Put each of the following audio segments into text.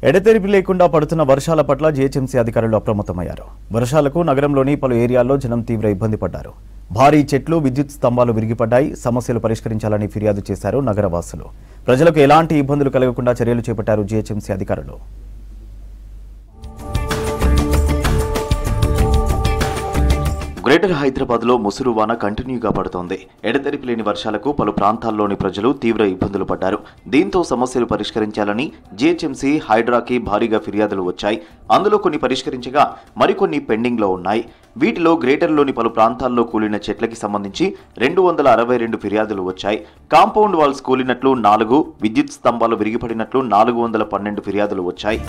ఎడతెరిపి లేకుండా పడుతున్న వర్షాల పట్ల జీహెచ్ఎంసీ అధికారులు అప్రమత్తమయ్యారు. వర్షాలకు నగరంలోని పలు ఏరియాల్లో జనం తీవ్ర ఇబ్బంది పడ్డారు. భారీ చెట్లు, విద్యుత్ స్తంభాలు విరిగిపడ్డాయి. సమస్యలు పరిష్కరించాలని ఫిర్యాదు చేశారు నగరవాసులు. ప్రజలకు ఎలాంటి ఇబ్బందులు కలగకుండా చర్యలు చేపట్టారు జీహెచ్ఎంసీ అధికారులు. గ్రేటర్ హైదరాబాద్లో ముసురు వాన కంటిన్యూగా పడుతోంది. ఎడతెరిపి లేని వర్షాలకు పలు ప్రాంతాల్లోని ప్రజలు తీవ్ర ఇబ్బందులు పడ్డారు. దీంతో సమస్యలు పరిష్కరించాలని జీహెచ్ఎంసీ, హైడ్రాకి భారీగా ఫిర్యాదులు వచ్చాయి. అందులో కొన్ని పరిష్కరించగా మరికొన్ని పెండింగ్లో ఉన్నాయి. వీటిలో గ్రేటర్లోని పలు ప్రాంతాల్లో కూలిన చెట్లకి సంబంధించి 262 ఫిర్యాదులు వచ్చాయి. కాంపౌండ్ వాల్స్ కూలినట్లు 4, విద్యుత్ స్తంభాలు విరిగిపడినట్లు 412 ఫిర్యాదులు వచ్చాయి.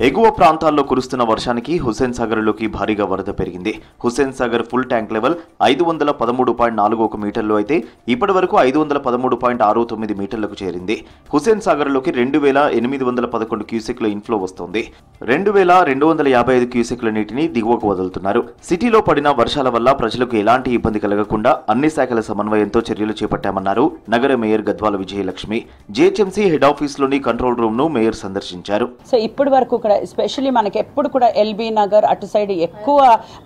ఎగువ ప్రాంతాల్లో కురుస్తున్న వర్షానికి హుస్సేన్ సాగర్లోకి భారీగా వరద పెరిగింది. Hussain Sagar full tank level 513.41 మీటర్లు అయితే ఇప్పటి వరకు 513.69 మీటర్లకు చేరింది. హుస్సేన్ సాగర్లోకి 2811 క్యూసెక్ల ఇన్ఫ్లో వస్తోంది. 2255 క్యూసెక్ల నీటిని దిగువకు వదులుతున్నారు. సిటీలో పడిన వర్షాల వల్ల ప్రజలకు ఎలాంటి ఇబ్బంది కలగకుండా అన్ని శాఖల సమన్వయంతో చర్యలు చేపట్టామన్నారు నగర mayor Gadwal Vijayalakshmi. GHMC head ఆఫీస్లోని కంట్రోల్ రూమ్ ను మేయర్ సందర్శించారు. ఎస్పెషల్లీ మనకి ఎప్పుడు కూడా ఎల్బీ నగర్ అటు సైడ్ ఎక్కువ,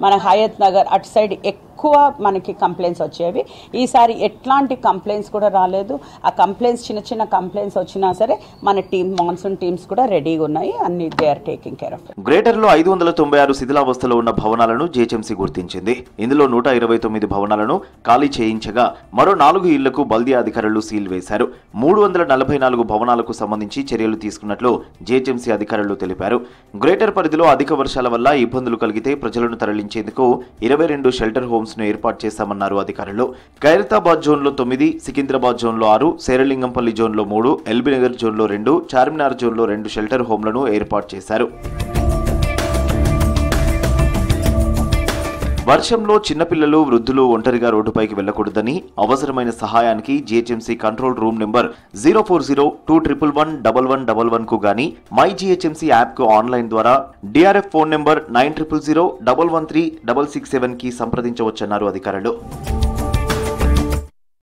మన హయత్ నగర్ అటు సైడ్ ఎక్కువ మనకి కంప్లైంట్స్ వచ్చేవి. ఈసారి ఎట్లాంటి కంప్లైంట్స్ కూడా రాలేదు. ఆ కంప్లైంట్స్ చిన్న కంప్లైంట్స్ వచ్చినా సరే మన టీమ్, మాన్సూన్ టీమ్స్ కూడా రెడీగా ఉన్నాయి. అన్ని they are taking care of. Greater లో 596 శిథిలావస్థలో ఉన్న భవనాలను జీహెచ్ఎంసీ గుర్తించింది. ఇందులో 129 భవనాలను ఖాళీ చేయించగా మరో 4 ఇళ్లకు బల్దియా అధికారులు సీల్ వేశారు. 344 భవనాలకు సంబంధించి చర్యలు తీసుకున్నట్లు జీహెచ్ఎంసీ అధికారులు తెలిపారు. గ్రేటర్ పరిధిలో అధిక వర్షాల వల్ల ఇబ్బందులు కలిగితే ప్రజలను తరలించేందుకు 22 షెల్టర్ హోమ్స్ ను ఏర్పాటు చేశామన్నారు అధికారులు. ఖైరతాబాద్ జోన్లో 9, సికింద్రాబాద్ జోన్లో 6, శేరలింగంపల్లి జోన్లో 3, ఎల్బీనగర్ జోన్లో 2, చార్మినార్ జోన్లో 2 షెల్టర్ హోమ్లను ఏర్పాటు చేశారు. వర్షంలో చిన్నపిల్లలు, వృద్ధులు ఒంటరిగా రోడ్డుపైకి వెళ్లకూడదని అవసరమైన సహాయానికి జీహెచ్ఎంసీ కంట్రోల్ రూమ్ నెంబర్ 0402111111 కు గాని మై జీహెచ్ఎంసీ యాప్ కు ఆన్లైన్ ద్వారా డిఆర్ఎఫ్ ఫోన్ నెంబర్ 900001136667 కి సంప్రదించవచ్చన్నారు అధికారులు.